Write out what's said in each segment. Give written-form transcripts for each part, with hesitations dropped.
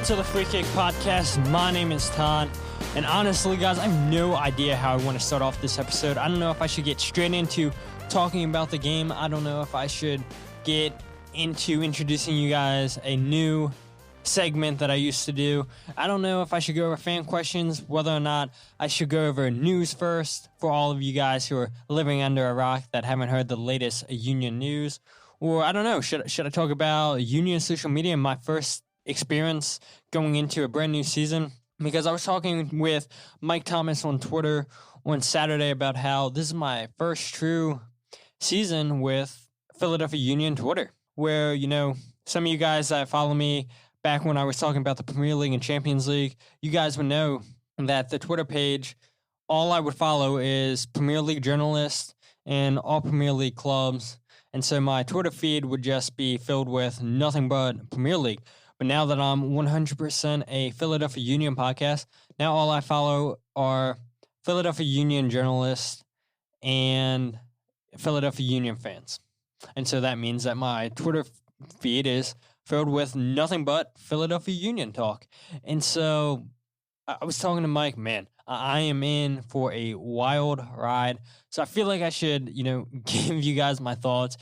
to the Free Kick Podcast. My name is Todd, and honestly, guys, I have no idea how I want to start off this episode. I don't know if I should get straight into talking about the game. I don't know if I should get into introducing you guys a new segment that I used to do. I don't know if I should go over fan questions, whether or not I should go over news first for all of you guys who are living under a rock that haven't heard the latest Union news. Or I don't know, should I talk about Union social media and my first experience going into a brand new season? Because I was talking with Mike Thomas on Twitter on Saturday about how this is my first true season with Philadelphia Union Twitter, where, you know, some of you guys that follow me back when I was talking about the Premier League and Champions League, you guys would know that the Twitter page, all I would follow is Premier League journalists and all Premier League clubs. And so my Twitter feed would just be filled with nothing but Premier League. But now that I'm 100% a Philadelphia Union podcast, now all I follow are Philadelphia Union journalists and Philadelphia Union fans. And so that means that my Twitter feed is filled with nothing but Philadelphia Union talk. And so I was talking to Mike, man, I am in for a wild ride. So I feel like I should, give you guys my thoughts,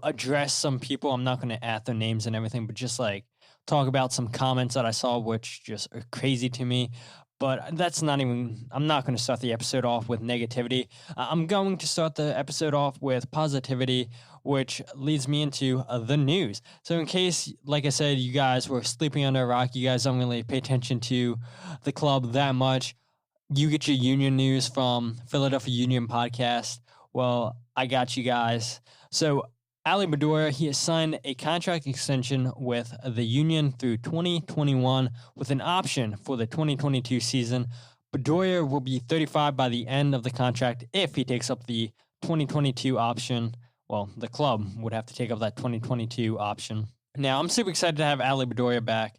address some people. I'm not going to add their names and everything, but just like talk about some comments that I saw, which just are crazy to me. But I'm not going to start the episode off with negativity. I'm going to start the episode off with positivity, which leads me into the news. So in case, like I said, you guys were sleeping under a rock, you guys don't really pay attention to the club that much, you get your Union news from Philadelphia Union Podcast. Well, I got you guys. So Ali Bedoya, he has signed a contract extension with the Union through 2021 with an option for the 2022 season. Bedoya will be 35 by the end of the contract if he takes up the 2022 option. Well, the club would have to take up that 2022 option. Now, I'm super excited to have Ali Bedoya back.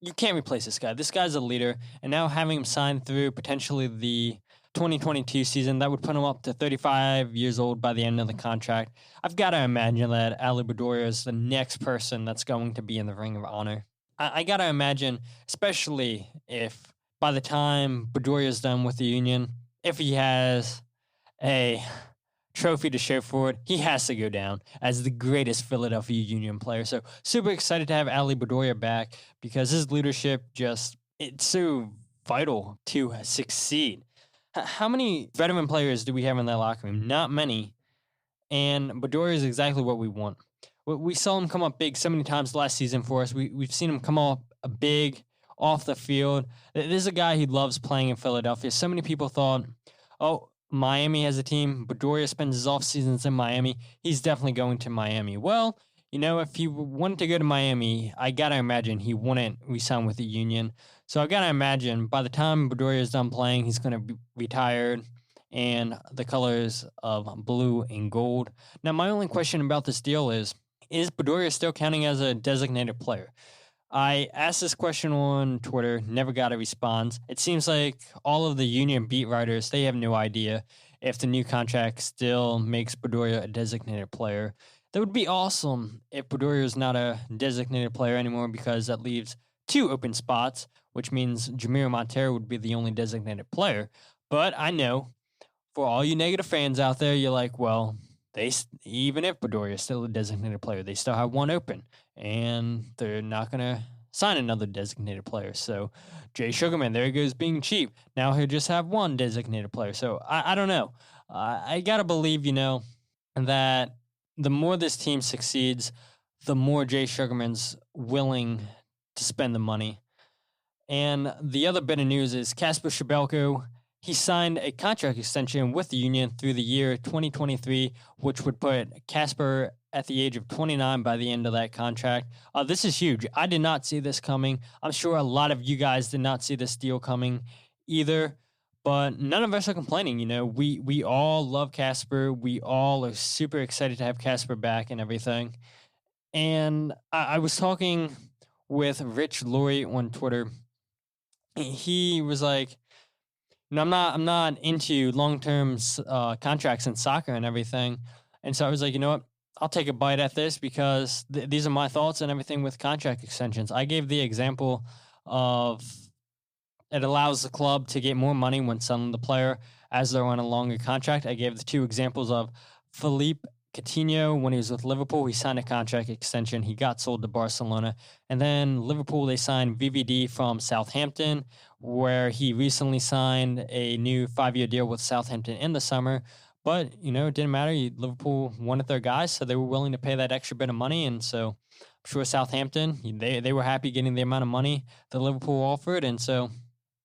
You can't replace this guy. This guy's a leader, and now having him sign through potentially the 2022 season, that would put him up to 35 years old by the end of the contract. I've got to imagine that Ali Bedoya is the next person that's going to be in the Ring of Honor. I got to imagine, especially if by the time Bedoya is done with the Union, if he has a trophy to show for it, he has to go down as the greatest Philadelphia Union player. So super excited to have Ali Bedoya back because his leadership it's so vital to succeed. How many veteran players do we have in that locker room? Not many. And Bedoya is exactly what we want. We saw him come up big so many times last season for us. We've seen him come up big off the field. This is a guy who loves playing in Philadelphia. So many people thought, Miami has a team. Bedoya spends his off seasons in Miami. He's definitely going to Miami. Well, if he wanted to go to Miami, I got to imagine he wouldn't re-sign with the Union. So I got to imagine by the time Bedoya is done playing, he's going to be retired and the colors of blue and gold. Now, my only question about this deal is Bedoya still counting as a designated player? I asked this question on Twitter, never got a response. It seems like all of the Union beat writers, they have no idea if the new contract still makes Bedoya a designated player. That would be awesome if Bedoya is not a designated player anymore because that leaves 2 open spots, which means Jamiro Montero would be the only designated player. But I know for all you negative fans out there, you're like, well, even if Bedoya is still a designated player, they still have 1 open, and they're not going to sign another designated player. So Jay Sugarman, there he goes being cheap. Now he'll just have 1 designated player. So I don't know. I got to believe, that the more this team succeeds, the more Jay Sugarman's willing to spend the money. And the other bit of news is Kacper Przybyłko. He signed a contract extension with the Union through the year 2023, which would put Kacper at the age of 29 by the end of that contract. This is huge. I did not see this coming. I'm sure a lot of you guys did not see this deal coming either, but none of us are complaining. We all love Kacper. We all are super excited to have Kacper back and everything. And I was talking with Rich Laurie on Twitter. He was like, I'm not into long-term contracts in soccer and everything. And so I was like, you know what? I'll take a bite at this because these are my thoughts and everything with contract extensions. I gave the example of it allows the club to get more money when selling the player as they're on a longer contract. I gave the two examples of Philippe Coutinho when he was with Liverpool. He signed a contract extension. He got sold to Barcelona. And then Liverpool, they signed VVD from Southampton, where he recently signed a new 5-year deal with Southampton in the summer. But, it didn't matter. Liverpool wanted their guys, so they were willing to pay that extra bit of money. And so I'm sure Southampton, they were happy getting the amount of money that Liverpool offered. And so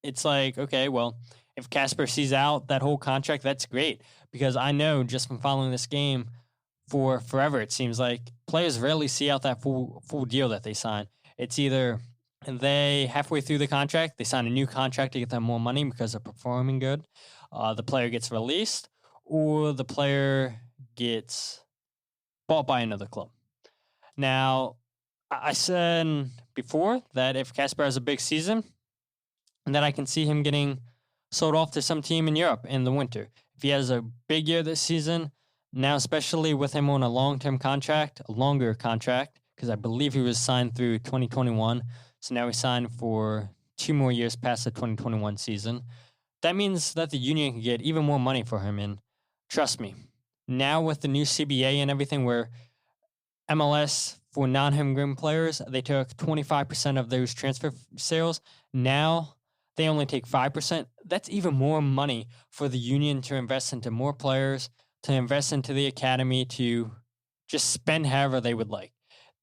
it's like, okay, well, if Kacper sees out that whole contract, that's great. Because I know just from following this game for forever, it seems like players rarely see out that full deal that they sign. It's either they halfway through the contract, they sign a new contract to get them more money because they're performing good. The player gets released, or the player gets bought by another club. Now, I said before that if Kacper has a big season, and that I can see him getting sold off to some team in Europe in the winter. If he has a big year this season, now especially with him on a longer contract, because I believe he was signed through 2021, so now he's signed for 2 more years past the 2021 season. That means that the Union can get even more money for him, and trust me, now with the new CBA and everything where MLS for non-homegrown players, they took 25% of those transfer sales. Now they only take 5%. That's even more money for the Union to invest into more players, to invest into the academy, to just spend however they would like.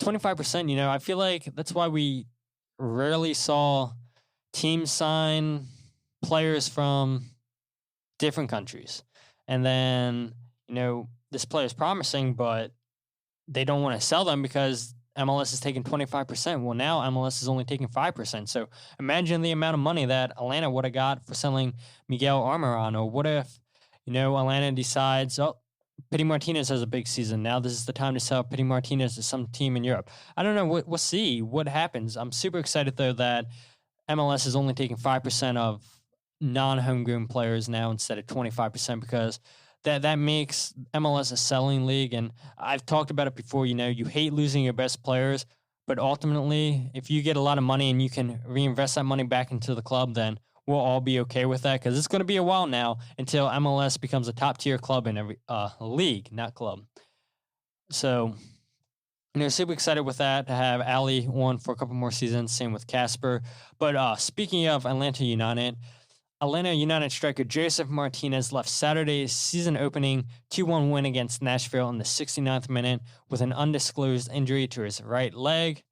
25%, I feel like that's why we rarely saw teams sign players from different countries. And then, this player is promising, but they don't want to sell them because MLS is taking 25%. Well, now MLS is only taking 5%. So imagine the amount of money that Atlanta would have got for selling Miguel Almiron. Or what if, Atlanta decides, Pity Martinez has a big season. Now this is the time to sell Pity Martinez to some team in Europe. I don't know. We'll see what happens. I'm super excited, though, that MLS is only taking 5% of non-homegrown players now instead of 25% because that makes MLS a selling league. And I've talked about it before, you hate losing your best players, but ultimately, if you get a lot of money and you can reinvest that money back into the club, then we'll all be okay with that because it's going to be a while now until MLS becomes a top-tier club in every league, not club. So, super excited with that to have Ali on for a couple more seasons, same with Kacper. But speaking of Atlanta United striker Josef Martinez left Saturday's season-opening 2-1 win against Nashville in the 69th minute with an undisclosed injury to his right leg.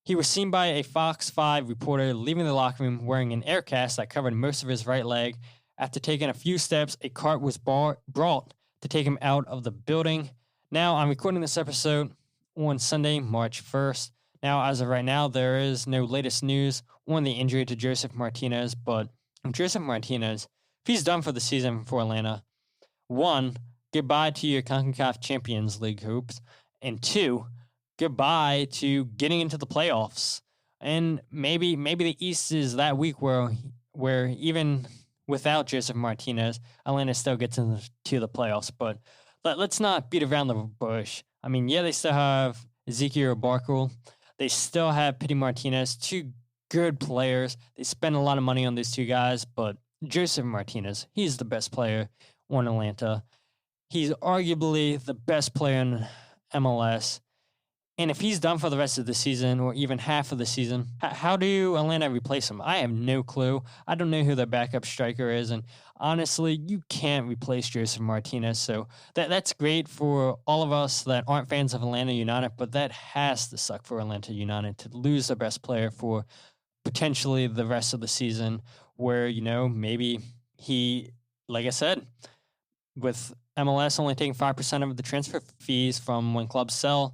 He was seen by a Fox 5 reporter leaving the locker room wearing an air cast that covered most of his right leg. After taking a few steps, a cart was brought to take him out of the building. Now, I'm recording this episode on Sunday, March 1st. Now, as of right now, there is no latest news on the injury to Josef Martinez, but Josef Martinez, if he's done for the season for Atlanta, 1, goodbye to your CONCACAF Champions League hopes, and 2, goodbye to getting into the playoffs. And maybe the East is that week where even without Josef Martinez, Atlanta still gets into the playoffs. But let's not beat around the bush. I mean, yeah, they still have Ezekiel Barkle. They still have Pity Martinez, 2 good players. They spend a lot of money on these 2 guys, but Josef Martinez, he's the best player on Atlanta. He's arguably the best player in MLS. And if he's done for the rest of the season or even half of the season, how do Atlanta replace him? I have no clue. I don't know who their backup striker is. And honestly, you can't replace Josef Martinez. So that's great for all of us that aren't fans of Atlanta United, but that has to suck for Atlanta United to lose their best player for potentially the rest of the season where, maybe he, like I said, with MLS only taking 5% of the transfer fees from when clubs sell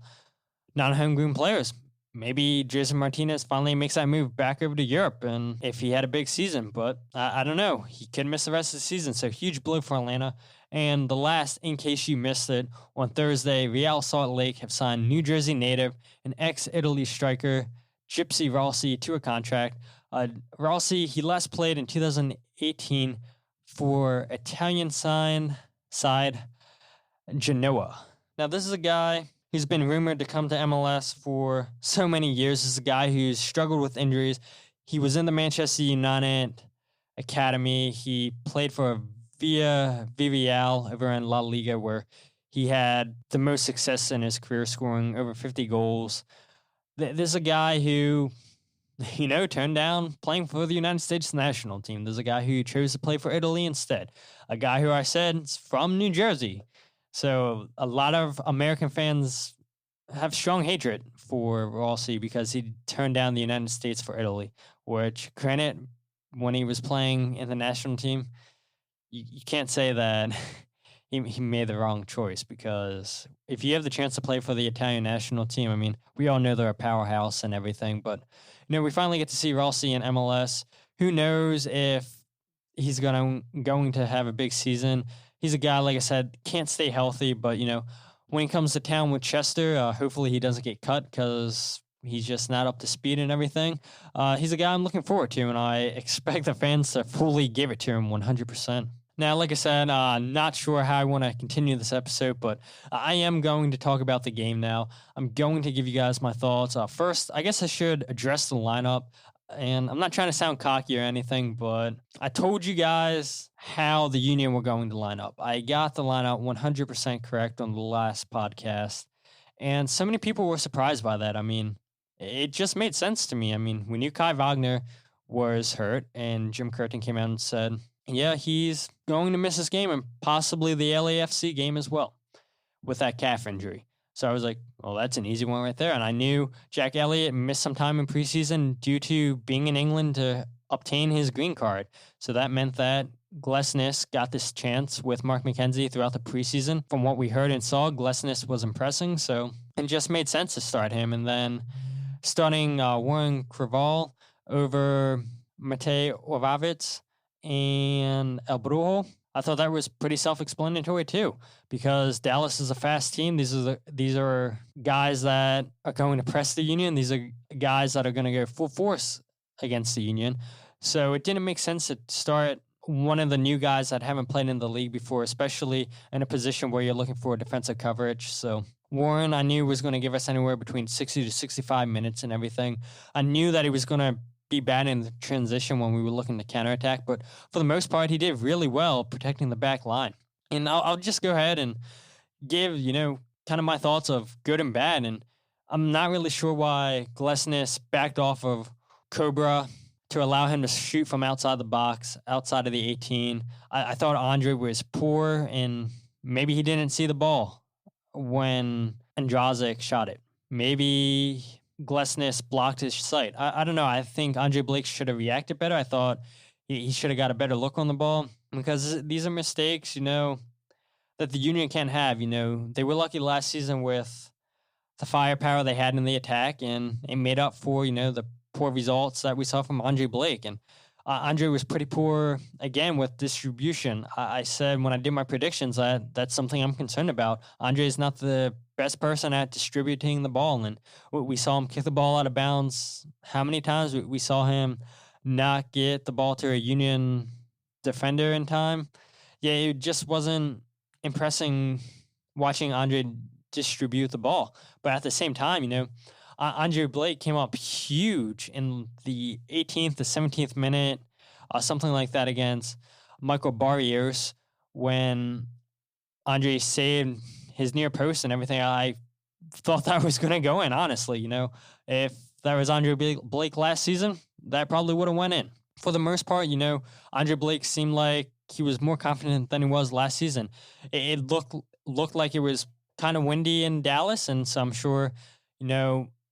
non-homegrown players. Maybe Josef Martinez finally makes that move back over to Europe, and if he had a big season, but I don't know. He could miss the rest of the season, so huge blow for Atlanta. And the last, in case you missed it, on Thursday, Real Salt Lake have signed New Jersey native and ex-Italy striker Gypsy Rossi to a contract. Rossi, he last played in 2018 for Italian side Genoa. Now, this is a guy He's been rumored to come to MLS for so many years. This is a guy who's struggled with injuries. He was in the Manchester United Academy. He played for Villarreal over in La Liga, where he had the most success in his career, scoring over 50 goals. There's a guy who, turned down playing for the United States national team. There's a guy who chose to play for Italy instead. A guy who I said is from New Jersey. So a lot of American fans have strong hatred for Rossi because he turned down the United States for Italy, which, granted, when he was playing in the national team, you can't say that he made the wrong choice, because if you have the chance to play for the Italian national team, I mean, we all know they're a powerhouse and everything, but, we finally get to see Rossi in MLS. Who knows if he's going to have a big season. He's a guy, like I said, can't stay healthy, but, when he comes to town with Chester, hopefully he doesn't get cut because he's just not up to speed and everything. He's a guy I'm looking forward to, and I expect the fans to fully give it to him 100%. Now, like I said, not sure how I want to continue this episode, but I am going to talk about the game now. I'm going to give you guys my thoughts. First, I guess I should address the lineup. And I'm not trying to sound cocky or anything, but I told you guys how the Union were going to line up. I got the lineup 100% correct on the last podcast, and so many people were surprised by that. I mean, it just made sense to me. I mean, we knew Kai Wagner was hurt, and Jim Curtin came out and said, yeah, he's going to miss this game and possibly the LAFC game as well with that calf injury. So I was like, well, that's an easy one right there. And I knew Jack Elliott missed some time in preseason due to being in England to obtain his green card. So that meant that Glesnes got this chance with Mark McKenzie throughout the preseason. From what we heard and saw, Glesnes was impressing. So it just made sense to start him. And then starting Warren Creval over Matej Orvavits and El Brujo, I thought that was pretty self-explanatory too, because Dallas is a fast team. These are guys that are going to press the Union. These are guys that are going to go full force against the Union. So it didn't make sense to start one of the new guys that haven't played in the league before, especially in a position where you're looking for defensive coverage. So Warren, I knew, was going to give us anywhere between 60 to 65 minutes and everything. I knew that he was going to be bad in the transition when we were looking to counterattack, but for the most part, he did really well protecting the back line. And I'll just go ahead and give, kind of my thoughts of good and bad. And I'm not really sure why Glesnes backed off of Cobra to allow him to shoot from outside the box, outside of the 18. I thought Andre was poor, and maybe he didn't see the ball when Andrazik shot it. Maybe Glesnes blocked his sight. I don't know. I think Andre Blake should have reacted better. I thought he should have got a better look on the ball, because these are mistakes, that the Union can't have. They were lucky last season with the firepower they had in the attack, and it made up for, the poor results that we saw from Andre Blake. And Andre was pretty poor, again, with distribution. I said when I did my predictions that that's something I'm concerned about. Andre is not the best person at distributing the ball, and we saw him kick the ball out of bounds. How many times we saw him not get the ball to a Union defender in time? Yeah, it just wasn't impressing watching Andre distribute the ball. But at the same time, Andre Blake came up huge in the 18th to 17th minute, something like that, against Michael Barrios, when Andre saved his near post and everything. I thought that was going to go in, honestly. If that was Andre Blake last season, that probably would have went in. For the most part, Andre Blake seemed like he was more confident than he was last season. It looked like it was kind of windy in Dallas, and so I'm sure,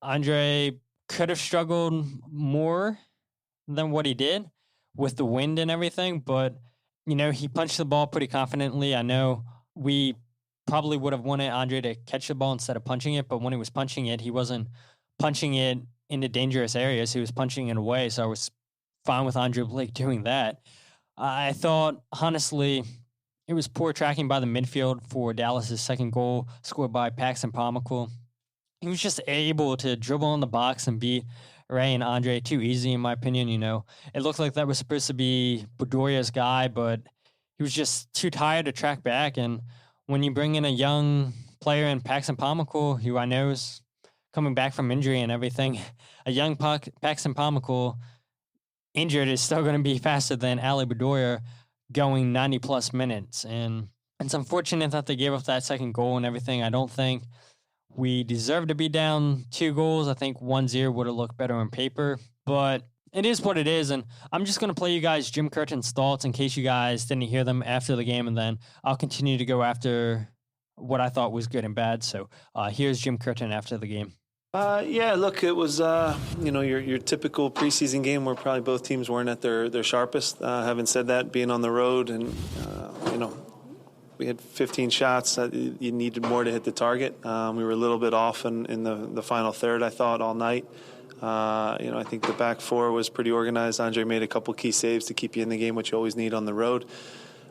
Andre could have struggled more than what he did with the wind and everything, but, he punched the ball pretty confidently. I know we probably would have wanted Andre to catch the ball instead of punching it, but when he was punching it, he wasn't punching it into dangerous areas. He was punching it away, so I was fine with Andre Blake doing that. I thought, honestly, it was poor tracking by the midfield for Dallas' second goal, scored by Paxton Pomykal. He was just able to dribble in the box and beat Ray and Andre too easy, in my opinion. It looked like that was supposed to be Bedoya's guy, but he was just too tired to track back. And when you bring in a young player in Paxton Pomykal, who I know is coming back from injury and everything. A young Paxton Pomykal injured is still going to be faster than Ali Bedoya going 90-plus minutes. And it's unfortunate that they gave up that second goal and everything. I don't think we deserve to be down 2 goals. I think 1-0 would have looked better on paper. But it is what it is, and I'm just going to play you guys Jim Curtin's thoughts in case you guys didn't hear them after the game, and then I'll continue to go after what I thought was good and bad. So here's Jim Curtin after the game. Yeah, look, it was, your typical preseason game where probably both teams weren't at their sharpest. Having said that, being on the road and, we had 15 shots. You needed more to hit the target. We were a little bit off in the final third, I thought, all night. I think the back four was pretty organized. Andre made a couple key saves to keep you in the game, which you always need on the road.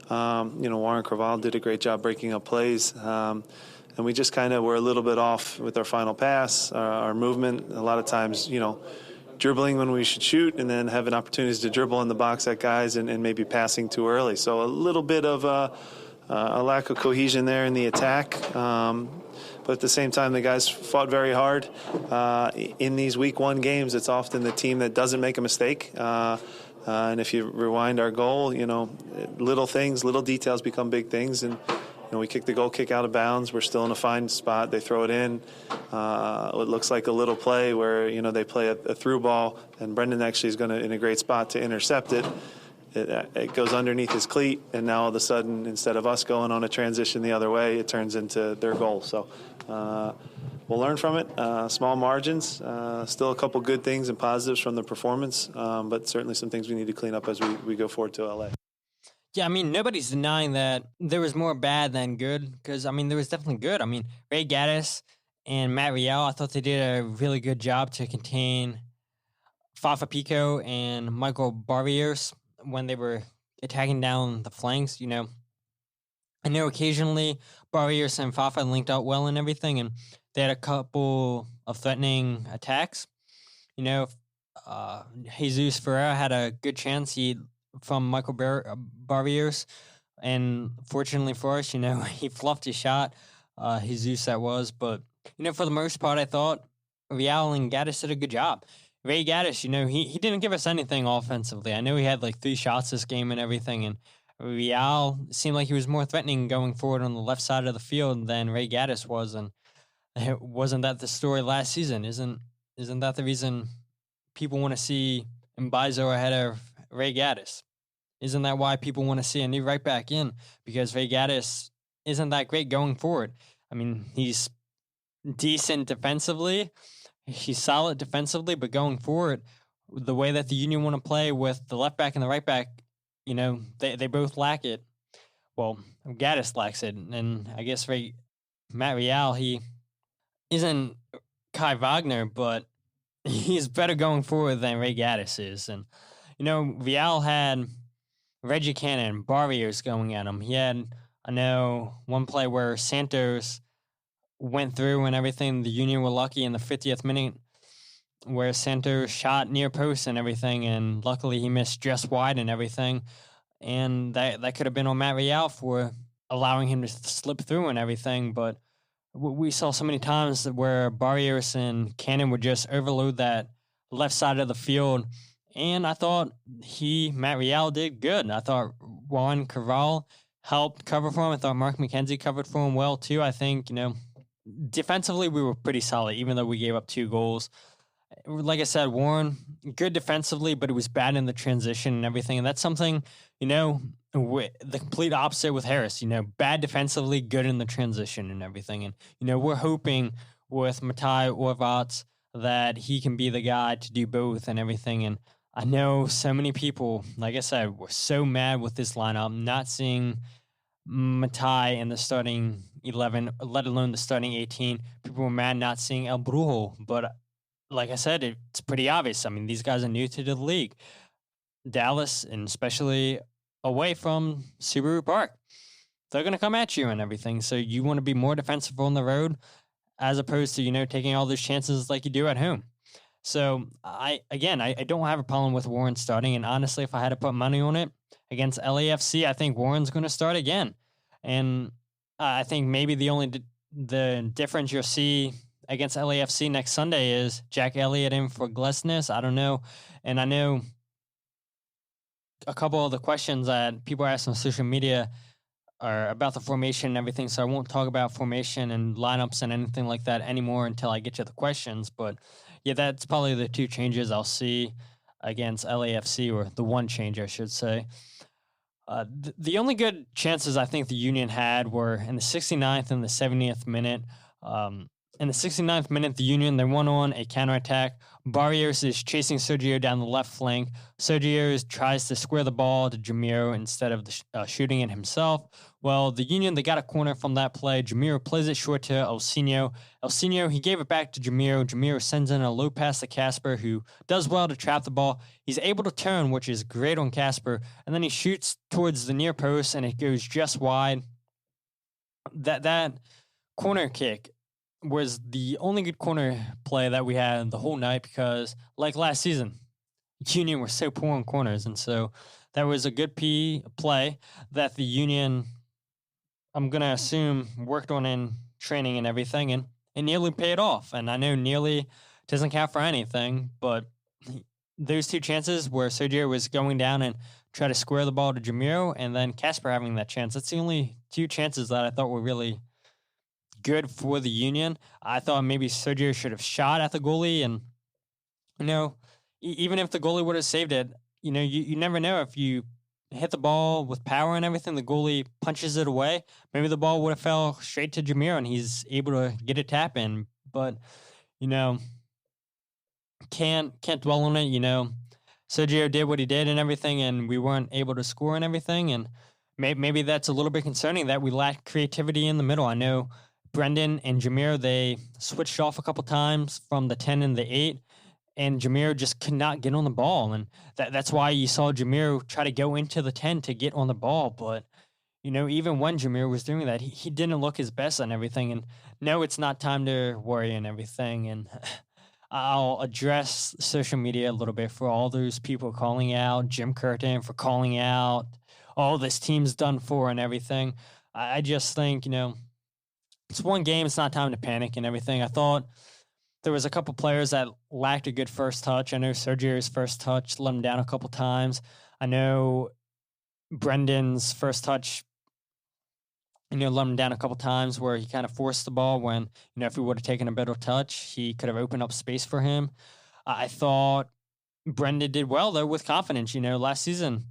Warren Craval did a great job breaking up plays. And we just kind of were a little bit off with our final pass, our movement. A lot of times, dribbling when we should shoot and then having opportunities to dribble in the box at guys and maybe passing too early. So a little bit of a lack of cohesion there in the attack. But at the same time, the guys fought very hard. In these week one games, it's often the team that doesn't make a mistake. And if you rewind our goal, little things, little details become big things. And we kick the goal kick out of bounds. We're still in a fine spot. They throw it in. It looks like a little play where, they play a through ball, and Brendan actually is in a great spot to intercept it. It goes underneath his cleat, and now all of a sudden, instead of us going on a transition the other way, it turns into their goal. So we'll learn from it. Small margins, still a couple good things and positives from the performance, but certainly some things we need to clean up as we go forward to LA. Yeah, nobody's denying that there was more bad than good, because, there was definitely good. Ray Gaddis and Matt Rial, I thought they did a really good job to contain Fafa Pico and Michael Barrios when they were attacking down the flanks. I know occasionally Barrios and Fafa linked out well and everything, and they had a couple of threatening attacks. Jesus Ferreira had a good chance from Michael Barrios, and fortunately for us, he fluffed his shot, Jesus that was. But, for the most part, I thought Rial and Gaddis did a good job. Ray Gaddis, he didn't give us anything offensively. I know he had 3 shots this game and everything, and Rial seemed like he was more threatening going forward on the left side of the field than Ray Gaddis was, and wasn't that the story last season? Isn't that the reason people want to see Mbaizo ahead of Ray Gaddis? Isn't that why people want to see a new right back in? Because Ray Gaddis isn't that great going forward. He's decent defensively. He's solid defensively, but going forward, the way that the Union want to play with the left back and the right back, they both lack it. Well, Gaddis lacks it, and I guess Matt Rial, he isn't Kai Wagner, but he's better going forward than Ray Gaddis is. And, Rial had Reggie Cannon, Barrios going at him. He had, one play where Santos went through and everything. The Union were lucky in the 50th minute where Santos shot near post and everything, and luckily he missed just wide and everything. And that could have been on Matt Rial for allowing him to slip through and everything. But we saw so many times where Barrios and Cannon would just overload that left side of the field. And I thought Matt Rial did good. I thought Juan Corral helped cover for him. I thought Mark McKenzie covered for him well too. I think, defensively, we were pretty solid, even though we gave up 2 goals. Like I said, Warren, good defensively, but it was bad in the transition and everything. And that's something, the complete opposite with Harris. Bad defensively, good in the transition and everything. And, we're hoping with Matai Orvats that he can be the guy to do both and everything. And I know so many people, like I said, were so mad with this lineup, not seeing Matai in the starting 11, let alone the starting 18. People were mad not seeing El Brujo, but like I said, it's pretty obvious. These guys are new to the league. Dallas, and especially away from Subaru Park, they're going to come at you and everything. So you want to be more defensive on the road as opposed to, taking all those chances like you do at home. So I don't have a problem with Warren starting. And honestly, if I had to put money on it against LAFC, I think Warren's going to start again. And I think maybe the only the difference you'll see against LAFC next Sunday is Jack Elliott in for Glesnes. I don't know. And I know a couple of the questions that people ask on social media are about the formation and everything, so I won't talk about formation and lineups and anything like that anymore until I get to the questions. But yeah, that's probably the two changes I'll see against LAFC, or the one change, I should say. The only good chances I think the Union had were in the 69th and the 70th minute. In the 69th minute, the Union, they won on a counterattack. Barrios is chasing Sergio down the left flank. Sergio tries to square the ball to Jamiro instead of shooting it himself. Well, the Union, they got a corner from that play. Jamiro plays it short to Elsinho. Elsinho, he gave it back to Jamiro. Jamiro sends in a low pass to Kacper, who does well to trap the ball. He's able to turn, which is great on Kacper, and then he shoots towards the near post, and it goes just wide. That corner kick was the only good corner play that we had the whole night, because, like last season, Union were so poor on corners, and so that was a good play that the Union, I'm going to assume, worked on in training and everything, and it nearly paid off. And I know nearly doesn't count for anything, but those two chances where Sergio was going down and try to square the ball to Jamiro, and then Kacper having that chance, that's the only two chances that I thought were really good for the Union. I thought maybe Sergio should have shot at the goalie, and even if the goalie would have saved it, you never know. If you hit the ball with power and everything, the goalie punches it away, maybe the ball would have fell straight to Jamiro and he's able to get a tap in. But can't dwell on it. Sergio did what he did and everything, and we weren't able to score and everything, and maybe that's a little bit concerning that we lack creativity in the middle. I know Brendan and Jamiro, they switched off a couple times from the 10 and the 8, and Jamiro just could not get on the ball. And that's why you saw Jamiro try to go into the 10 to get on the ball. But, even when Jamiro was doing that, he didn't look his best and everything. And no, it's not time to worry and everything. And I'll address social media a little bit for all those people calling out Jim Curtin, for calling out all this team's done for and everything. I just think, it's one game. It's not time to panic and everything. I thought there was a couple players that lacked a good first touch. I know Sergio's first touch let him down a couple times. I know Brendan's first touch, let him down a couple times where he kind of forced the ball when, if he would have taken a better touch, he could have opened up space for him. I thought Brendan did well, though, with confidence. Last season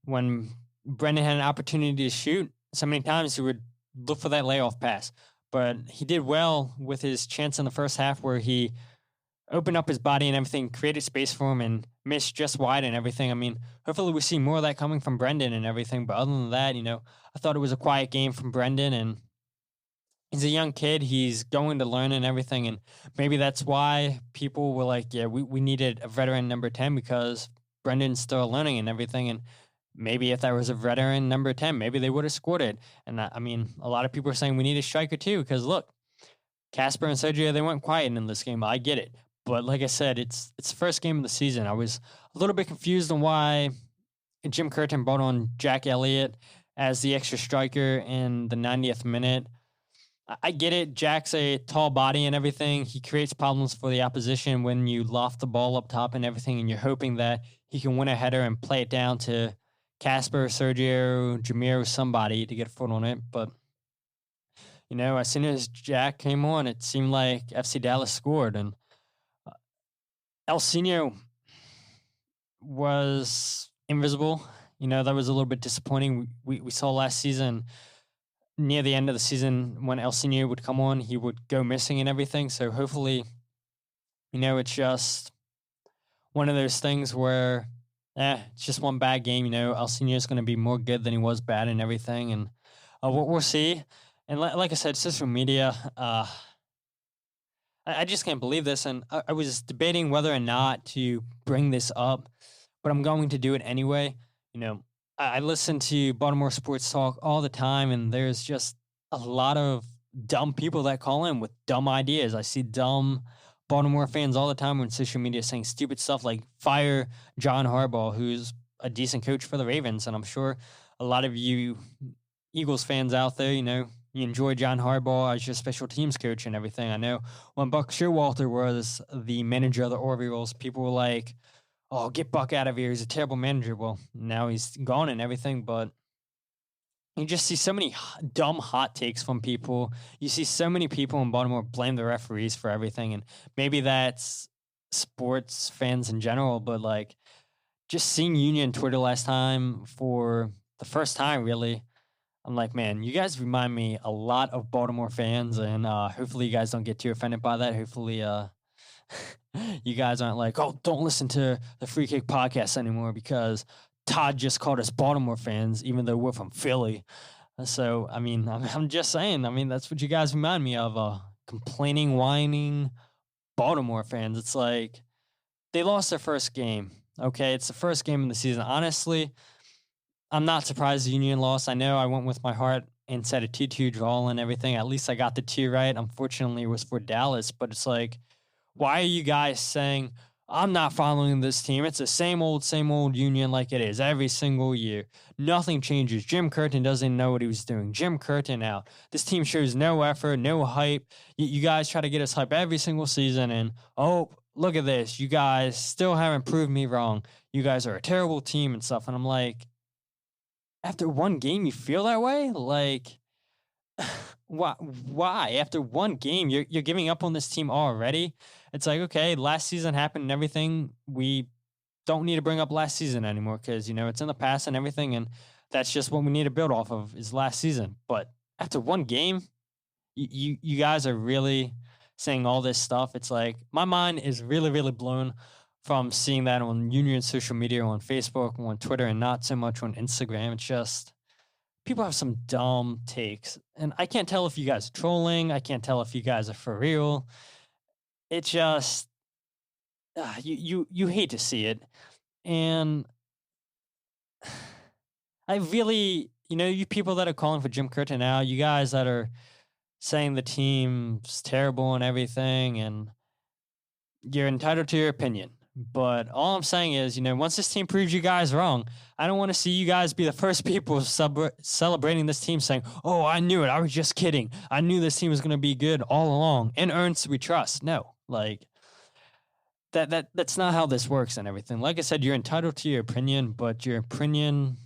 when Brendan had an opportunity to shoot, so many times he would look for that layoff pass. But he did well with his chance in the first half where he opened up his body and everything, created space for him, and missed just wide and everything. I mean, hopefully we see more of that coming from Brendan and everything. But other than that, I thought it was a quiet game from Brendan, and he's a young kid. He's going to learn and everything. And maybe that's why people were like, yeah, we needed a veteran number 10 because Brendan's still learning and everything. And maybe if that was a veteran number 10, maybe they would have scored it. And a lot of people are saying we need a striker too, because look, Kacper and Sergio, they went quiet in this game. I get it. But like I said, it's the first game of the season. I was a little bit confused on why Jim Curtin brought on Jack Elliott as the extra striker in the 90th minute. I get it. Jack's a tall body and everything. He creates problems for the opposition when you loft the ball up top and everything, and you're hoping that he can win a header and play it down to Kacper, Sergio, Jamiro, somebody to get a foot on it. But, as soon as Jack came on, it seemed like FC Dallas scored. And Elsinho was invisible. That was a little bit disappointing. We saw last season, near the end of the season, when Elsinho would come on, he would go missing and everything. So hopefully, it's just one of those things where it's just one bad game. Elsinho is going to be more good than he was bad and everything. And we'll see. And like I said, social media, I just can't believe this. And I was debating whether or not to bring this up, but I'm going to do it anyway. I listen to Baltimore Sports Talk all the time, and there's just a lot of dumb people that call in with dumb ideas. I see dumb Baltimore fans all the time on social media saying stupid stuff like fire John Harbaugh, who's a decent coach for the Ravens. And I'm sure a lot of you Eagles fans out there, you enjoy John Harbaugh as your special teams coach and everything. I know when Buck Showalter was the manager of the Orioles, people were like, oh, get Buck out of here. He's a terrible manager. Well, now he's gone and everything, but you just see so many dumb hot takes from people. You see so many people in Baltimore blame the referees for everything, and maybe that's sports fans in general, but like just seeing Union Twitter last time for the first time, really, I'm like, man, you guys remind me a lot of Baltimore fans, and hopefully you guys don't get too offended by that. Hopefully you guys aren't like, oh, don't listen to the Free Kick podcast anymore because Todd just called us Baltimore fans, even though we're from Philly. So, I mean, I'm just saying, I mean, that's what you guys remind me of, complaining, whining Baltimore fans. It's like they lost their first game. Okay, it's the first game of the season. Honestly, I'm not surprised the Union lost. I know I went with my heart and said a 2-2 draw and everything. At least I got the 2 right. Unfortunately, it was for Dallas. But it's like, why are you guys saying, I'm not following this team? It's the same old Union like it is every single year. Nothing changes. Jim Curtin doesn't know what he was doing. Jim Curtin out. This team shows no effort, no hype. You guys try to get us hype every single season. And, oh, look at this. You guys still haven't proved me wrong. You guys are a terrible team and stuff. And I'm like, after one game, you feel that way? Like, why? After one game, you're giving up on this team already? It's like, okay, last season happened and everything. We don't need to bring up last season anymore because, you know, it's in the past and everything, and that's just what we need to build off of is last season. But after one game, you guys are really saying all this stuff. It's like my mind is really, really blown from seeing that on Union social media, on Facebook, on Twitter, and not so much on Instagram. It's just people have some dumb takes, and I can't tell if you guys are trolling. I can't tell if you guys are for real. It's just you hate to see it, and I really, you know, you people that are calling for Jim Curtin now, you guys that are saying the team's terrible and everything, and you're entitled to your opinion. But all I'm saying is, you know, once this team proves you guys wrong, I don't want to see you guys be the first people celebrating this team saying, oh, I knew it. I was just kidding. I knew this team was going to be good all along. In Ernst, we trust. No, like that's not how this works and everything. Like I said, you're entitled to your opinion, but your opinion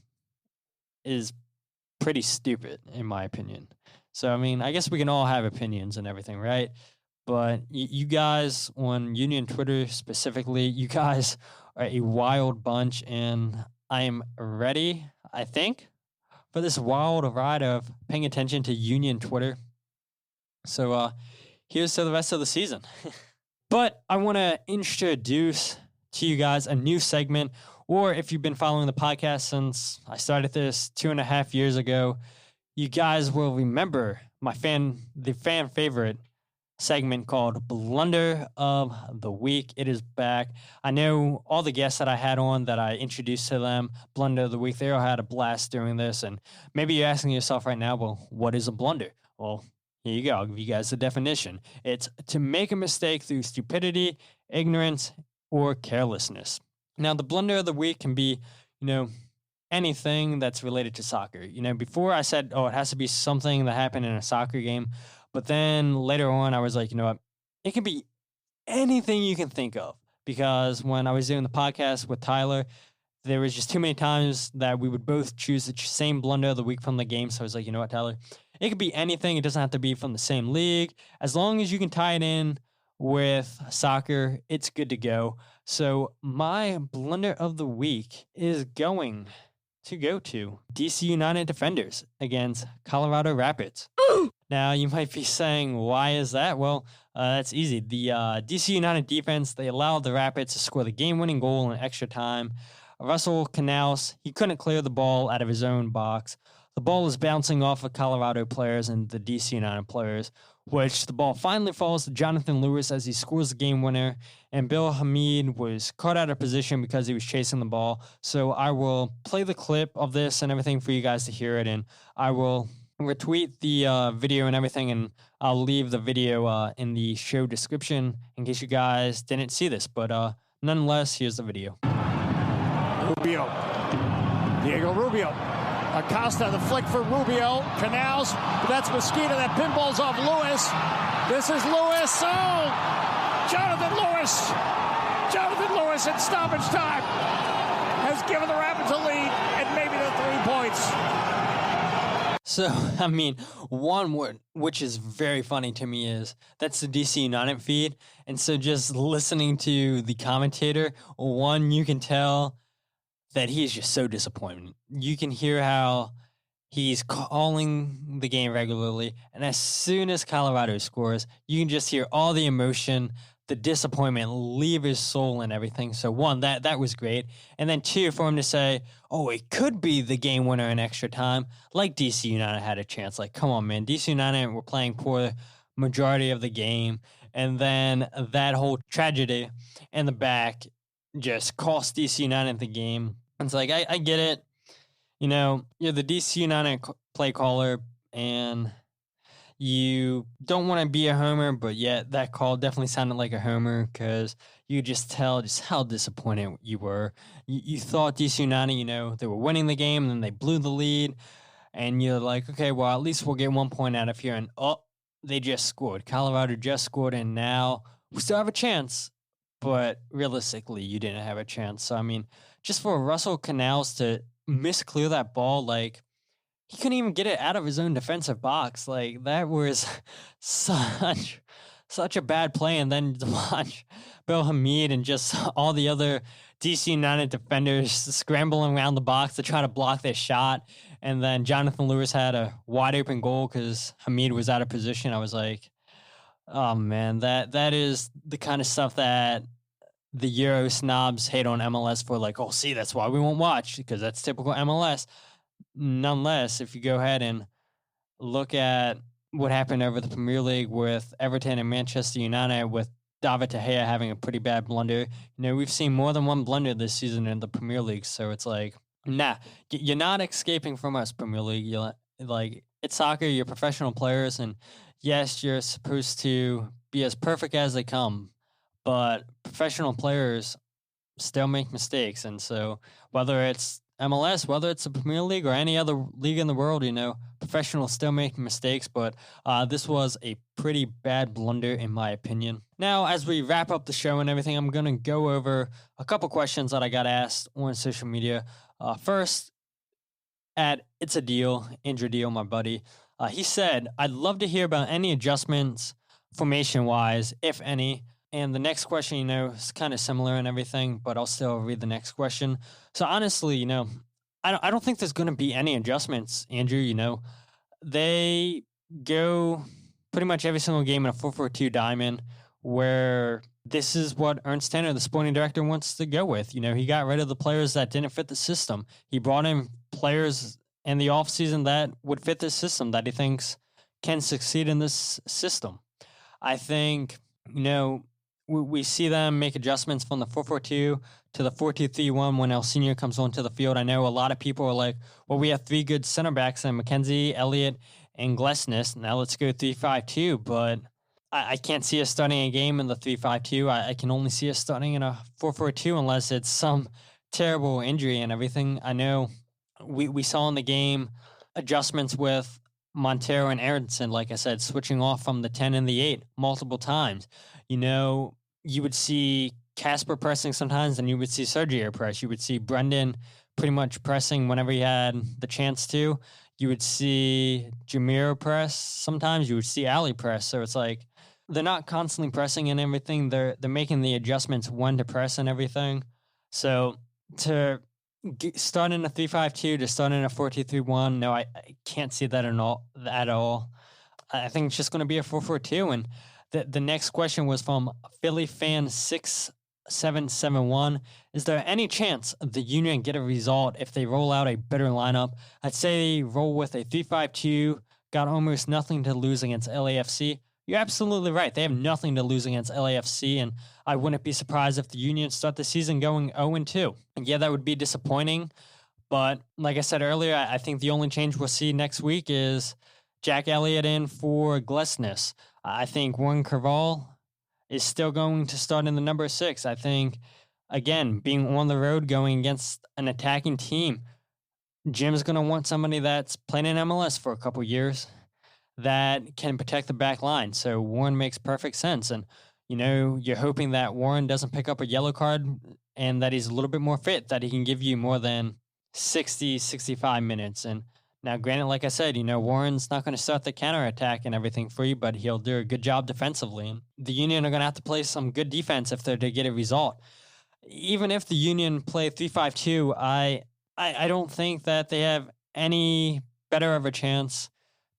is pretty stupid, in my opinion. So, I mean, I guess we can all have opinions and everything, right? But you guys on Union Twitter specifically, you guys are a wild bunch, and I am ready, I think, for this wild ride of paying attention to Union Twitter. So here's to the rest of the season. But I want to introduce to you guys a new segment, or if you've been following the podcast since I started this 2.5 years ago, you guys will remember the fan favorite segment called Blunder of the Week. It is back. I know all the guests that I had on that I introduced to them, Blunder of the Week, they all had a blast doing this. And maybe you're asking yourself right now, well, what is a blunder? Well, here you go. I'll give you guys the definition. It's to make a mistake through stupidity, ignorance, or carelessness. Now, the Blunder of the Week can be, you know, anything that's related to soccer. You know, before I said, oh, it has to be something that happened in a soccer game. But then later on, I was like, you know what? It can be anything you can think of. Because when I was doing the podcast with Tyler, there was just too many times that we would both choose the same blunder of the week from the game. So I was like, you know what, Tyler? It could be anything. It doesn't have to be from the same league. As long as you can tie it in with soccer, it's good to go. So my blunder of the week is going to go to DC United defenders against Colorado Rapids. Now, you might be saying, why is that? Well, that's easy. The DC United defense, they allowed the Rapids to score the game-winning goal in extra time. Russell Canals, he couldn't clear the ball out of his own box. The ball is bouncing off of Colorado players and the DC United players, which the ball finally falls to Jonathan Lewis as he scores the game winner. And Bill Hamid was caught out of position because he was chasing the ball. So I will play the clip of this and everything for you guys to hear it. And I will retweet the video and everything. And I'll leave the video in the show description in case you guys didn't see this. But nonetheless, here's the video. Rubio. Diego Rubio. Acosta, the flick for Rubio. Canals, that's Mosquito that pinballs off Lewis. This is Lewis. Oh, Jonathan Lewis in stoppage time has given the Rapids a lead and maybe the 3 points. So, I mean, one which is very funny to me is that's the DC United feed. And so just listening to the commentator, one, you can tell that he's just so disappointed. You can hear how he's calling the game regularly. And as soon as Colorado scores, you can just hear all the emotion, the disappointment leave his soul and everything. So one, that was great. And then two, for him to say, oh, it could be the game winner in extra time, like DC United had a chance. Like, come on, man. DC United were playing poor majority of the game. And then that whole tragedy in the back just cost DC United the game. It's like, I get it. You know, you're the DC United play caller, and you don't want to be a homer, but yet that call definitely sounded like a homer because you just tell just how disappointed you were. You thought DC United, you know, they were winning the game, and then they blew the lead, and you're like, okay, well, at least we'll get 1 point out of here, and they just scored. Colorado just scored, and now we still have a chance, but realistically, you didn't have a chance. So, I mean, just for Russell Canals to misclear that ball, like, he couldn't even get it out of his own defensive box. Like, that was such a bad play. And then to watch Bill Hamid and just all the other DC United defenders scrambling around the box to try to block their shot. And then Jonathan Lewis had a wide open goal because Hamid was out of position. I was like, oh man, that is the kind of stuff that the Euro snobs hate on MLS for. Like, oh, see, that's why we won't watch, because that's typical MLS. Nonetheless, if you go ahead and look at what happened over the Premier League with Everton and Manchester United, with David De Gea having a pretty bad blunder, you know, we've seen more than one blunder this season in the Premier League. So it's like, nah, you're not escaping from us, Premier League. You're like, it's soccer, you're professional players, and yes, you're supposed to be as perfect as they come, but professional players still make mistakes. And so whether it's MLS, whether it's the Premier League or any other league in the world, you know, professionals still make mistakes, but this was a pretty bad blunder in my opinion. Now, as we wrap up the show and everything, I'm going to go over a couple questions that I got asked on social media. First, at It's a Deal, Andrew Deal, my buddy, he said, I'd love to hear about any adjustments formation-wise, if any. And the next question, you know, is kind of similar and everything, but I'll still read the next question. So honestly, you know, I don't think there's going to be any adjustments, Andrew. You know, they go pretty much every single game in a 4-4-2 diamond, where this is what Ernst Tanner, the sporting director, wants to go with. You know, he got rid of the players that didn't fit the system. He brought in players in the offseason that would fit this system, that he thinks can succeed in this system. I think, you know, we see them make adjustments from the 4-4-2 to the 4-2-3-1 when El Senior comes onto the field. I know a lot of people are like, well, we have three good center backs in McKenzie, Elliott, and Glesnes. Now let's go 3-5-2. But I can't see us starting a game in the 3-5-2. I can only see us starting in a 4-4-2 unless it's some terrible injury and everything. I know we saw in the game adjustments with Montero and Aronson, like I said, switching off from the 10 and the 8 multiple times. You know, you would see Kacper pressing sometimes, and you would see Sergio press. You would see Brendan pretty much pressing whenever he had the chance to. You would see Jamiro press sometimes. You would see Ali press. So it's like they're not constantly pressing and everything. They're making the adjustments when to press and everything. So to start in a 3-5-2 to start in a 4-2-3-1, no, I can't see that at all. I think it's just going to be a 4-4-2. And the next question was from Philly fan 6771. Is there any chance the Union get a result if they roll out a better lineup? I'd say they roll with a 3-5-2, got almost nothing to lose against LAFC. You're absolutely right. They have nothing to lose against LAFC, and I wouldn't be surprised if the Union start the season going 0-2. And yeah, that would be disappointing, but like I said earlier, I think the only change we'll see next week is Jack Elliott in for Glesnes. I think Warren Carval is still going to start in the number 6. I think, again, being on the road going against an attacking team, Jim's going to want somebody that's playing in MLS for a couple years that can protect the back line. So Warren makes perfect sense. And, you're hoping that Warren doesn't pick up a yellow card and that he's a little bit more fit, that he can give you more than 60, 65 minutes. And now, granted, like I said, Warren's not going to start the counterattack and everything for you, but he'll do a good job defensively. And the Union are going to have to play some good defense if they're to get a result. Even if the Union play 3-5-2, I don't think that they have any better of a chance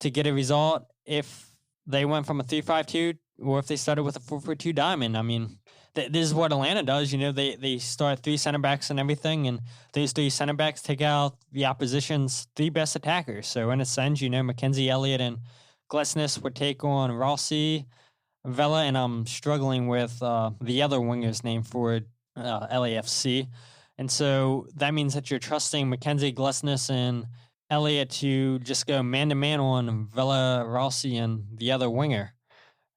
to get a result if they went from a 3-5-2 or if they started with a 4-4-2 diamond. I mean, this is what Atlanta does. They start 3 center backs and everything, and those 3 center backs take out the opposition's 3 best attackers. So in a sense, Mackenzie Elliott and Glesnes would take on Rossi, Vela, and I'm struggling with the other winger's name for LAFC. And so that means that you're trusting Mackenzie, Glesnes, and Elliott to just go man-to-man on Vela, Rossi, and the other winger.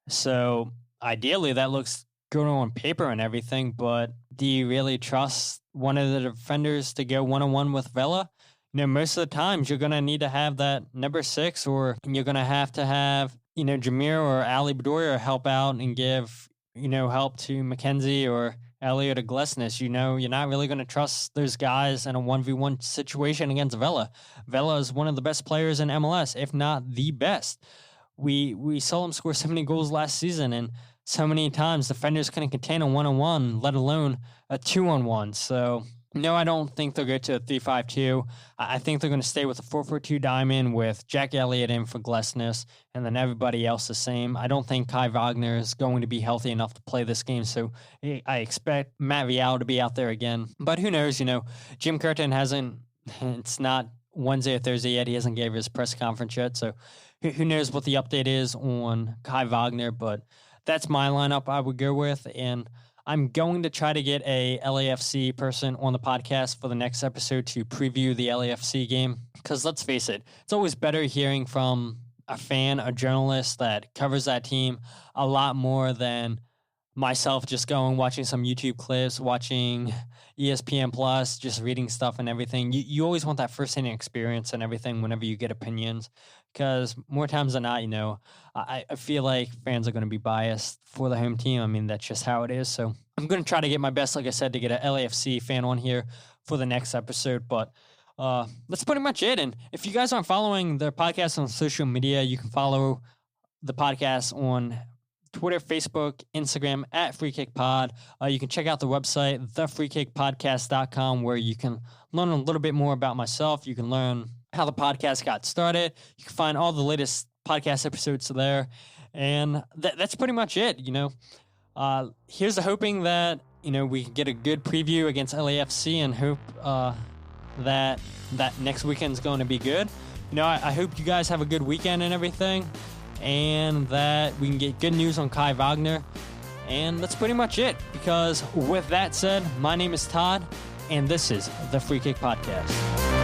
So ideally, that looks good on paper and everything, but do you really trust one of the defenders to go one-on-one with Vela? Most of the times you're going to need to have that number 6, or you're going to have, Jameer or Ali Bedoya help out and give, help to Mackenzie or Elliott or Glesnes. You're not really going to trust those guys in a 1v1 situation against Vela. Vela is one of the best players in MLS, if not the best. We saw him score so many goals last season, and so many times defenders couldn't contain a 1-on-1, let alone a 2-on-1. So, no, I don't think they'll go to a 3-5-2. I think they're going to stay with a 4-4-2 diamond with Jack Elliott in for Glesnes, and then everybody else the same. I don't think Kai Wagner is going to be healthy enough to play this game, so I expect Matt Vial to be out there again. But who knows, Jim Curtin it's not Wednesday or Thursday yet. He hasn't gave his press conference yet, so who knows what the update is on Kai Wagner, but that's my lineup I would go with, and I'm going to try to get a LAFC person on the podcast for the next episode to preview the LAFC game, because let's face it, it's always better hearing from a fan, a journalist that covers that team a lot more than myself just going, watching some YouTube clips, watching ESPN Plus, just reading stuff and everything. You always want that first-hand experience and everything whenever you get opinions, because more times than not, I feel like fans are going to be biased for the home team. I mean, that's just how it is. So I'm going to try to get my best, like I said, to get an LAFC fan on here for the next episode. But that's pretty much it. And if you guys aren't following the podcast on social media, you can follow the podcast on Twitter, Facebook, Instagram at FreeKickPod. You can check out the website, thefreekickpodcast.com, where you can learn a little bit more about myself. You can learn how the podcast got started. You can find all the latest podcast episodes there. And that's pretty much it, Here's the hoping that, we can get a good preview against LAFC and hope that next weekend's going to be good. I hope you guys have a good weekend and everything, and that we can get good news on Kai Wagner. And that's pretty much it, because with that said, my name is Todd, and this is the Free Kick Podcast.